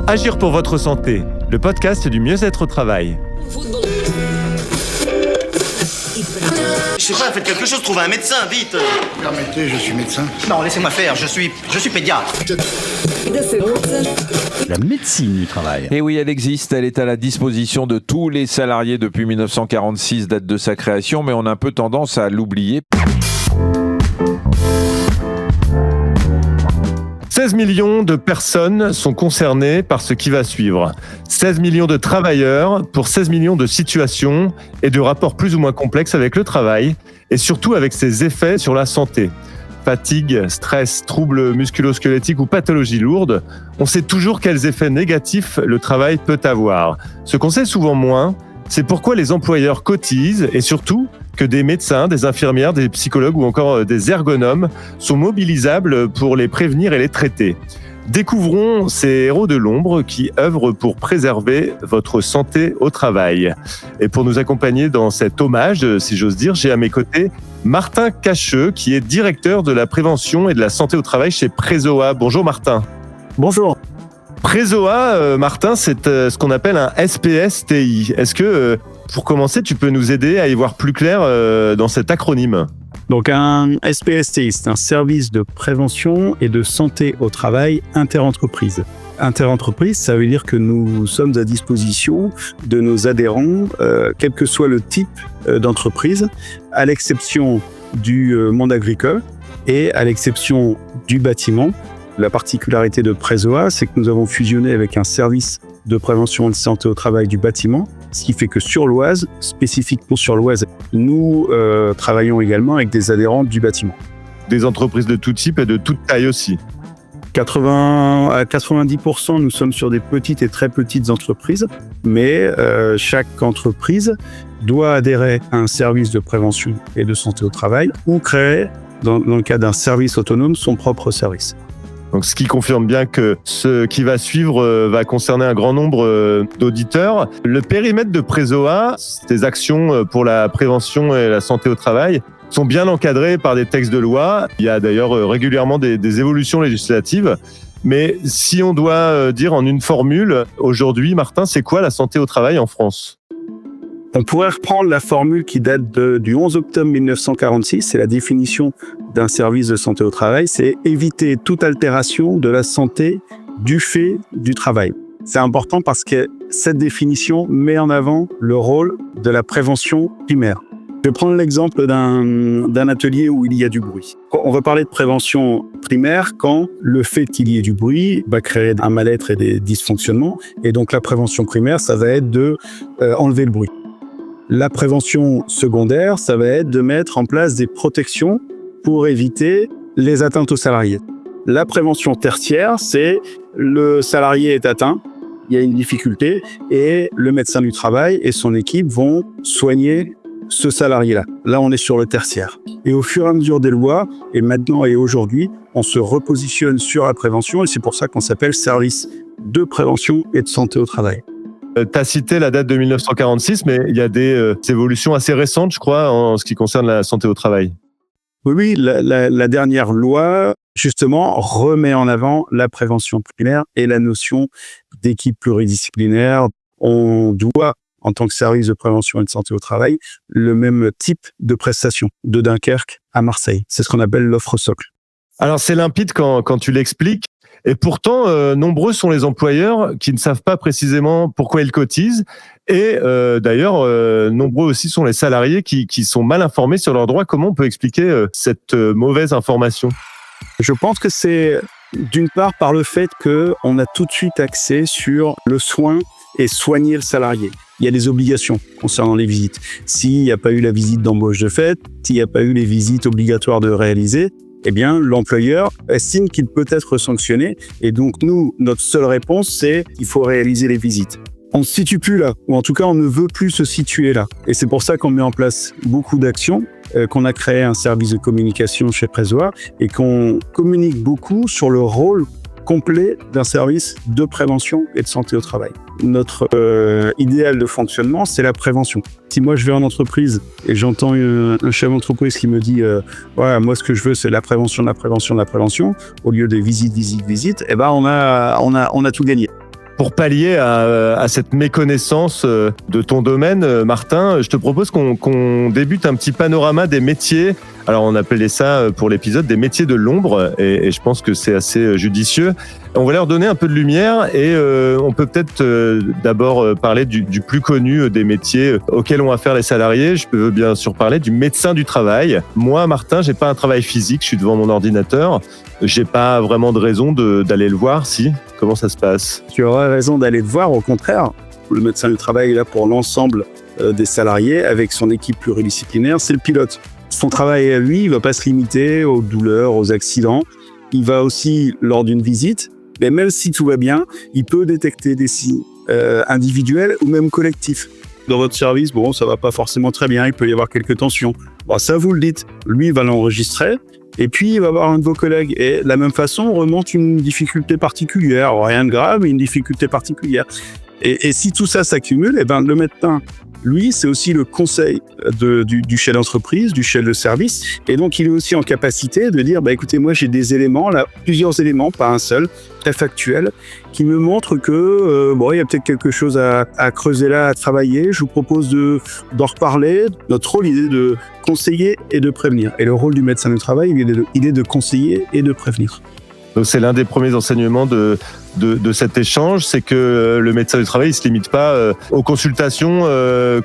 Agir pour votre santé, le podcast du mieux-être au travail. Je sais pas, faites quelque chose, trouvez un médecin, vite. Permettez, je suis médecin. Non, laissez-moi faire, je suis pédiatre. La médecine du travail. Et oui, elle existe, elle est à la disposition de tous les salariés depuis 1946, date de sa création, mais on a un peu tendance à l'oublier. 16 millions de personnes sont concernées par ce qui va suivre. 16 millions de travailleurs pour 16 millions de situations et de rapports plus ou moins complexes avec le travail et surtout avec ses effets sur la santé. Fatigue, stress, troubles musculo-squelettiques ou pathologies lourdes, on sait toujours quels effets négatifs le travail peut avoir. Ce qu'on sait souvent moins, c'est pourquoi les employeurs cotisent et surtout que des médecins, des infirmières, des psychologues ou encore des ergonomes sont mobilisables pour les prévenir et les traiter. Découvrons ces héros de l'ombre qui œuvrent pour préserver votre santé au travail. Et pour nous accompagner dans cet hommage, si j'ose dire, j'ai à mes côtés Martin Cacheux, qui est directeur de la prévention et de la santé au travail chez Presoa. Bonjour Martin. Bonjour. Presoa, Martin, c'est ce qu'on appelle un SPSTI. Est-ce que, pour commencer, tu peux nous aider à y voir plus clair dans cet acronyme ? Donc un SPSTI, c'est un service de prévention et de santé au travail interentreprise. Interentreprise, ça veut dire que nous sommes à disposition de nos adhérents, quel que soit le type d'entreprise, à l'exception du monde agricole et à l'exception du bâtiment. La particularité de Presoa, c'est que nous avons fusionné avec un service de prévention et de santé au travail du bâtiment, ce qui fait que sur l'Oise, spécifiquement sur l'Oise, nous travaillons également avec des adhérents du bâtiment. Des entreprises de tout type et de toute taille aussi. 80 à 90%, nous sommes sur des petites et très petites entreprises, mais chaque entreprise doit adhérer à un service de prévention et de santé au travail ou créer, dans le cas d'un service autonome, son propre service. Donc, ce qui confirme bien que ce qui va suivre va concerner un grand nombre d'auditeurs. Le périmètre de Presoa, ces actions pour la prévention et la santé au travail, sont bien encadrés par des textes de loi. Il y a d'ailleurs régulièrement des évolutions législatives. Mais si on doit dire en une formule, aujourd'hui, Martin, c'est quoi la santé au travail en France ? On pourrait reprendre la formule qui date du 11 octobre 1946, c'est la définition d'un service de santé au travail, c'est éviter toute altération de la santé du fait du travail. C'est important parce que cette définition met en avant le rôle de la prévention primaire. Je vais prendre l'exemple d'un atelier où il y a du bruit. On va parler de prévention primaire quand le fait qu'il y ait du bruit va créer un mal-être et des dysfonctionnements. Et donc la prévention primaire, ça va être de enlever le bruit. La prévention secondaire, ça va être de mettre en place des protections pour éviter les atteintes aux salariés. La prévention tertiaire, c'est le salarié est atteint, il y a une difficulté et le médecin du travail et son équipe vont soigner ce salarié-là. Là, on est sur le tertiaire. Et au fur et à mesure des lois, et maintenant et aujourd'hui, on se repositionne sur la prévention et c'est pour ça qu'on s'appelle service de prévention et de santé au travail. Tu as cité la date de 1946, mais il y a des évolutions assez récentes, je crois, en ce qui concerne la santé au travail. Oui, la dernière loi, justement, remet en avant la prévention primaire et la notion d'équipe pluridisciplinaire. On doit, en tant que service de prévention et de santé au travail, le même type de prestation de Dunkerque à Marseille. C'est ce qu'on appelle l'offre socle. Alors, c'est limpide quand tu l'expliques. Et pourtant, nombreux sont les employeurs qui ne savent pas précisément pourquoi ils cotisent. Et d'ailleurs, nombreux aussi sont les salariés qui sont mal informés sur leurs droits. Comment on peut expliquer cette mauvaise information ? Je pense que c'est d'une part par le fait qu'on a tout de suite axé sur le soin et soigner le salarié. Il y a des obligations concernant les visites. S'il n'y a pas eu la visite d'embauche de fait, s'il n'y a pas eu les visites obligatoires de réaliser, eh bien, l'employeur estime qu'il peut être sanctionné. Et donc, nous, notre seule réponse, c'est qu'il faut réaliser les visites. On ne se situe plus là, ou en tout cas, on ne veut plus se situer là. Et c'est pour ça qu'on met en place beaucoup d'actions, qu'on a créé un service de communication chez Presoa et qu'on communique beaucoup sur le rôle complet d'un service de prévention et de santé au travail. Notre idéal de fonctionnement, c'est la prévention. Si moi je vais en entreprise et j'entends un chef d'entreprise qui me dit ouais, moi ce que je veux c'est la prévention, au lieu des visites, eh ben on a tout gagné. Pour pallier à cette méconnaissance de ton domaine, Martin, je te propose qu'on débute un petit panorama des métiers. Alors on appelait ça pour l'épisode des métiers de l'ombre et je pense que c'est assez judicieux. On va leur donner un peu de lumière et on peut peut-être d'abord parler du plus connu des métiers auxquels ont affaire les salariés. Je peux bien sûr parler du médecin du travail. Moi, Martin, j'ai pas un travail physique, je suis devant mon ordinateur. J'ai pas vraiment de raison d'aller le voir, si. Comment ça se passe ? Tu auras raison d'aller le voir, au contraire. Le médecin du travail est là pour l'ensemble des salariés avec son équipe pluridisciplinaire, c'est le pilote. Son travail à lui, il va pas se limiter aux douleurs, aux accidents. Il va aussi, lors d'une visite, mais même si tout va bien, il peut détecter des signes individuels ou même collectifs. Dans votre service, bon, ça va pas forcément très bien, il peut y avoir quelques tensions. Bon, ça vous le dites, lui il va l'enregistrer, et puis il va voir un de vos collègues. Et de la même façon, on remonte une difficulté particulière, rien de grave, mais une difficulté particulière. Et si tout ça s'accumule, eh ben, le médecin, lui, c'est aussi le conseil du chef d'entreprise, du chef de service. Et donc, il est aussi en capacité de dire, écoutez, moi, j'ai des éléments, là, plusieurs éléments, pas un seul, très factuels, qui me montrent que, il y a peut-être quelque chose à creuser là, à travailler. Je vous propose d'en reparler. Notre rôle, il est de conseiller et de prévenir. Et le rôle du médecin du travail, il est de conseiller et de prévenir. Donc c'est l'un des premiers enseignements de cet échange, c'est que le médecin du travail, il se limite pas aux consultations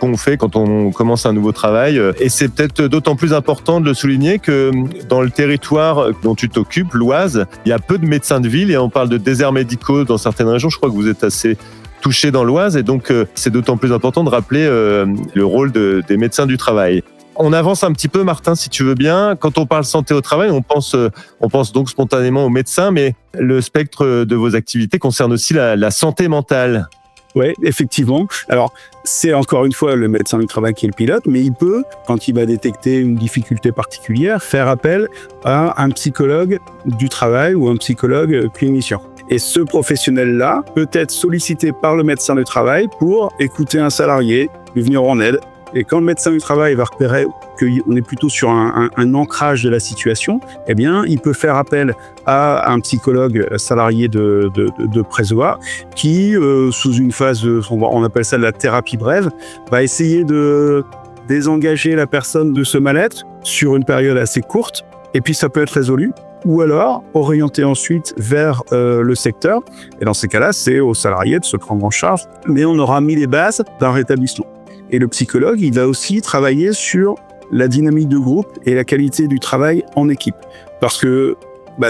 qu'on fait quand on commence un nouveau travail. Et c'est peut-être d'autant plus important de le souligner que dans le territoire dont tu t'occupes, l'Oise, il y a peu de médecins de ville et on parle de déserts médicaux dans certaines régions. Je crois que vous êtes assez touché dans l'Oise et donc c'est d'autant plus important de rappeler le rôle des médecins du travail. On avance un petit peu, Martin, si tu veux bien. Quand on parle santé au travail, on pense donc spontanément aux médecins, mais le spectre de vos activités concerne aussi la santé mentale. Oui, effectivement. Alors, c'est encore une fois le médecin du travail qui est le pilote, mais il peut, quand il va détecter une difficulté particulière, faire appel à un psychologue du travail ou un psychologue clinicien. Et ce professionnel-là peut être sollicité par le médecin du travail pour écouter un salarié, lui venir en aide. Et quand le médecin du travail va repérer qu'on est plutôt sur un ancrage de la situation, eh bien, il peut faire appel à un psychologue salarié de Présoa qui, sous une phase, on appelle ça de la thérapie brève, va essayer de désengager la personne de ce mal-être sur une période assez courte, et puis ça peut être résolu. Ou alors orienter ensuite vers le secteur. Et dans ces cas-là, c'est aux salariés de se prendre en charge, mais on aura mis les bases d'un rétablissement. Et le psychologue, il va aussi travailler sur la dynamique de groupe et la qualité du travail en équipe. Parce que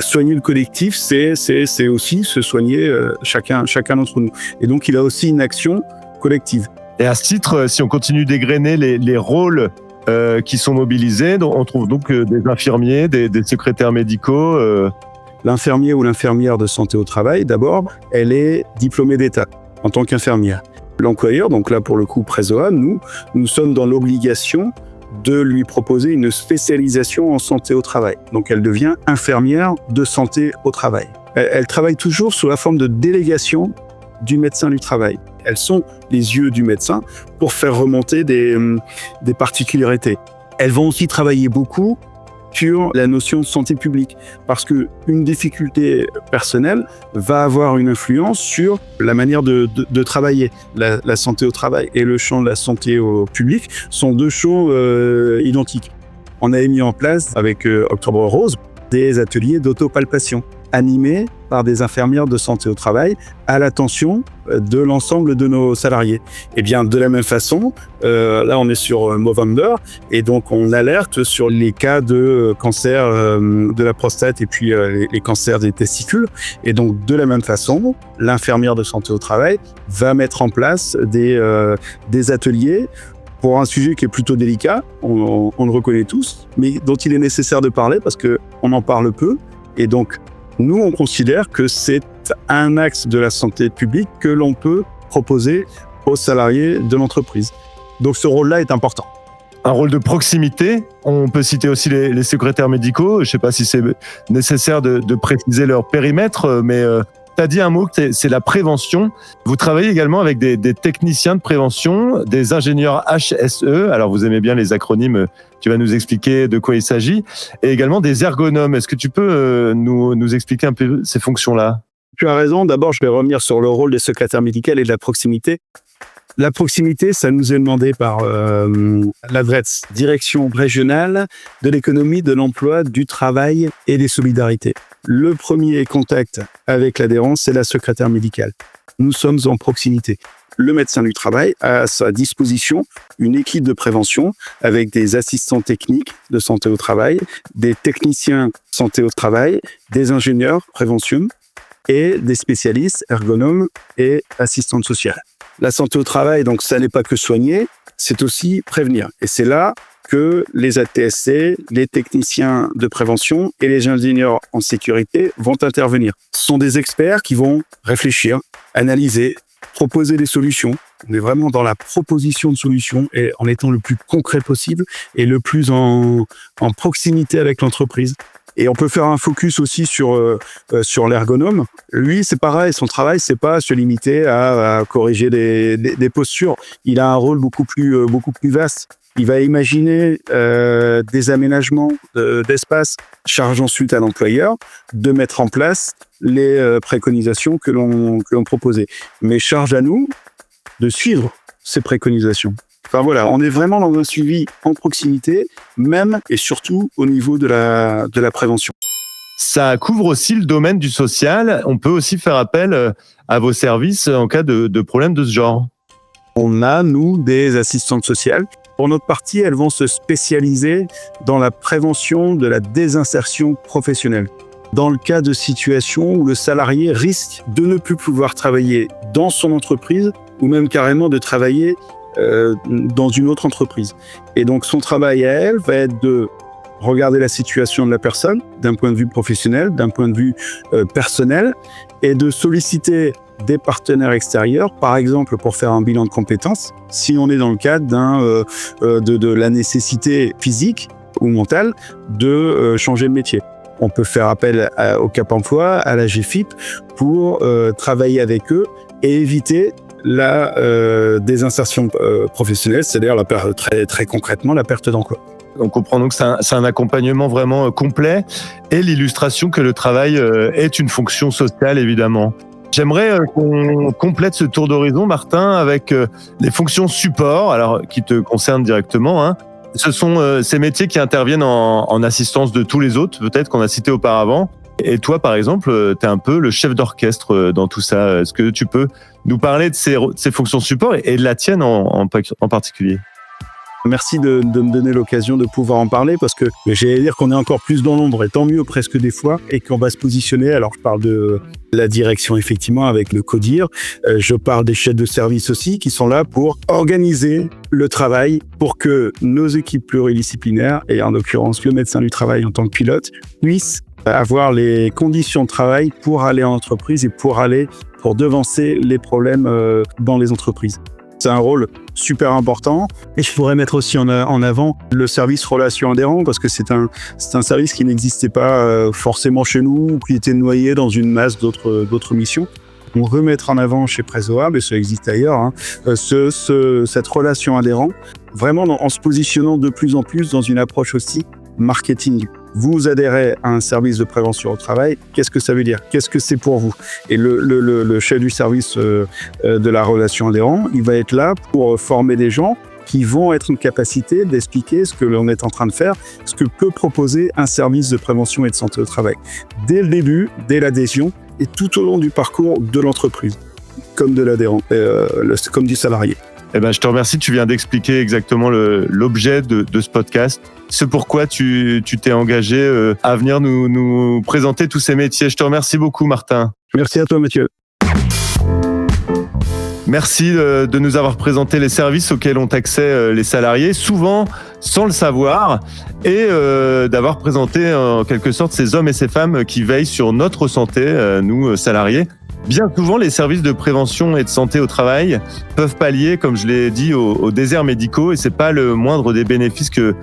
soigner le collectif, c'est aussi se soigner chacun d'entre nous. Et donc, il a aussi une action collective. Et à ce titre, si on continue d'égrener les rôles qui sont mobilisés, on trouve donc des infirmiers, des secrétaires médicaux. L'infirmier ou l'infirmière de santé au travail, d'abord, elle est diplômée d'État en tant qu'infirmière. L'employeur, donc là pour le coup Présoa, nous sommes dans l'obligation de lui proposer une spécialisation en santé au travail. Donc elle devient infirmière de santé au travail. Elle travaille toujours sous la forme de délégation du médecin du travail. Elles sont les yeux du médecin pour faire remonter des particularités. Elles vont aussi travailler beaucoup sur la notion de santé publique, parce que une difficulté personnelle va avoir une influence sur la manière de travailler. La santé au travail et le champ de la santé au public sont deux champs identiques. On avait mis en place avec Octobre Rose des ateliers d'autopalpation animés par des infirmières de santé au travail à l'attention de l'ensemble de nos salariés. Et bien, de la même façon, là on est sur Movember et donc on alerte sur les cas de cancer de la prostate et puis les cancers des testicules. Et donc, de la même façon, l'infirmière de santé au travail va mettre en place des ateliers pour un sujet qui est plutôt délicat, on le reconnaît tous, mais dont il est nécessaire de parler parce qu'on en parle peu. Et donc, nous, on considère que c'est un axe de la santé publique que l'on peut proposer aux salariés de l'entreprise. Donc, ce rôle-là est important. Un rôle de proximité. On peut citer aussi les secrétaires médicaux. Je ne sais pas si c'est nécessaire de préciser leur périmètre, mais tu as dit un mot, c'est la prévention. Vous travaillez également avec des techniciens de prévention, des ingénieurs HSE. Alors, vous aimez bien les acronymes, tu vas nous expliquer de quoi il s'agit. Et également des ergonomes. Est-ce que tu peux nous expliquer un peu ces fonctions-là ? Tu as raison. D'abord, je vais revenir sur le rôle des secrétaires médicaux et de la proximité. La proximité, ça nous est demandé par la DRETS, Direction régionale de l'économie, de l'emploi, du travail et des solidarités. Le premier contact avec l'adhérent, c'est la secrétaire médicale. Nous sommes en proximité. Le médecin du travail a à sa disposition une équipe de prévention avec des assistants techniques de santé au travail, des techniciens santé au travail, des ingénieurs prévention et des spécialistes ergonomes et assistantes sociales. La santé au travail, donc, ça n'est pas que soigner, c'est aussi prévenir. Et c'est là que les ATSC, les techniciens de prévention et les ingénieurs en sécurité vont intervenir. Ce sont des experts qui vont réfléchir, analyser, proposer des solutions. On est vraiment dans la proposition de solutions et en étant le plus concret possible et le plus en proximité avec l'entreprise. Et on peut faire un focus aussi sur l'ergonome. Lui, c'est pareil, son travail, c'est pas se limiter à corriger des postures. Il a un rôle beaucoup plus vaste. Il va imaginer des aménagements d'espace, charge ensuite à l'employeur de mettre en place les préconisations que l'on proposait. Mais charge à nous de suivre ces préconisations. Enfin voilà, on est vraiment dans un suivi en proximité, même et surtout au niveau de la prévention. Ça couvre aussi le domaine du social. On peut aussi faire appel à vos services en cas de problème de ce genre. On a, nous, des assistantes sociales. Pour notre partie, elles vont se spécialiser dans la prévention de la désinsertion professionnelle. Dans le cas de situations où le salarié risque de ne plus pouvoir travailler dans son entreprise ou même carrément de travailler dans une autre entreprise. Et donc, son travail à elle va être de regarder la situation de la personne d'un point de vue professionnel, d'un point de vue personnel, et de solliciter des partenaires extérieurs, par exemple pour faire un bilan de compétences, si on est dans le cadre de la nécessité physique ou mentale de changer de métier. On peut faire appel au Cap Emploi, à la GFIP, pour travailler avec eux et éviter la désinsertion professionnelle, c'est-à-dire très concrètement la perte d'emploi. On comprend donc que c'est un accompagnement vraiment complet et l'illustration que le travail est une fonction sociale, évidemment. J'aimerais qu'on complète ce tour d'horizon, Martin, avec les fonctions support, alors qui te concernent directement, hein. Ce sont ces métiers qui interviennent en assistance de tous les autres, peut-être qu'on a cité auparavant. Et toi, par exemple, tu es un peu le chef d'orchestre dans tout ça. Est-ce que tu peux nous parler de ces fonctions support et de la tienne en particulier ? Merci de me donner l'occasion de pouvoir en parler parce que j'allais dire qu'on est encore plus dans l'ombre et tant mieux presque des fois et qu'on va se positionner. Alors je parle de la direction effectivement avec le CODIR. Je parle des chefs de service aussi qui sont là pour organiser le travail pour que nos équipes pluridisciplinaires et en l'occurrence le médecin du travail en tant que pilote puissent avoir les conditions de travail pour aller en entreprise et pour devancer les problèmes dans les entreprises. C'est un rôle super important et je pourrais mettre aussi en avant le service relation adhérent parce que c'est un service qui n'existait pas forcément chez nous ou qui était noyé dans une masse d'autres missions. On veut mettre en avant chez Presoa, mais ça existe ailleurs, hein, cette relation adhérent, vraiment en se positionnant de plus en plus dans une approche aussi marketing. Vous adhérez à un service de prévention au travail, qu'est-ce que ça veut dire ? Qu'est-ce que c'est pour vous ? Et le chef du service de la relation adhérent, il va être là pour former des gens qui vont être en capacité d'expliquer ce que l'on est en train de faire, ce que peut proposer un service de prévention et de santé au travail. Dès le début, dès l'adhésion et tout au long du parcours de l'entreprise, comme de l'adhérent, comme du salarié. Eh ben, je te remercie, tu viens d'expliquer exactement l'objet de ce podcast. Ce pourquoi tu t'es engagé à venir nous présenter tous ces métiers. Je te remercie beaucoup, Martin. Merci à toi, Mathieu. Merci de nous avoir présenté les services auxquels ont accès les salariés, souvent sans le savoir, et d'avoir présenté en quelque sorte ces hommes et ces femmes qui veillent sur notre santé, nous salariés. Bien souvent, les services de prévention et de santé au travail peuvent pallier, comme je l'ai dit, aux déserts médicaux, et c'est pas le moindre des bénéfices que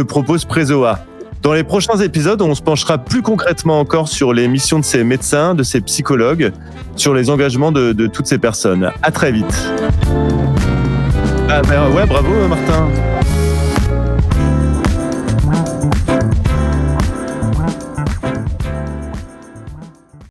propose Presoa. Dans les prochains épisodes, on se penchera plus concrètement encore sur les missions de ces médecins, de ces psychologues, sur les engagements de toutes ces personnes. À très vite. Ah ben ouais, bravo Martin.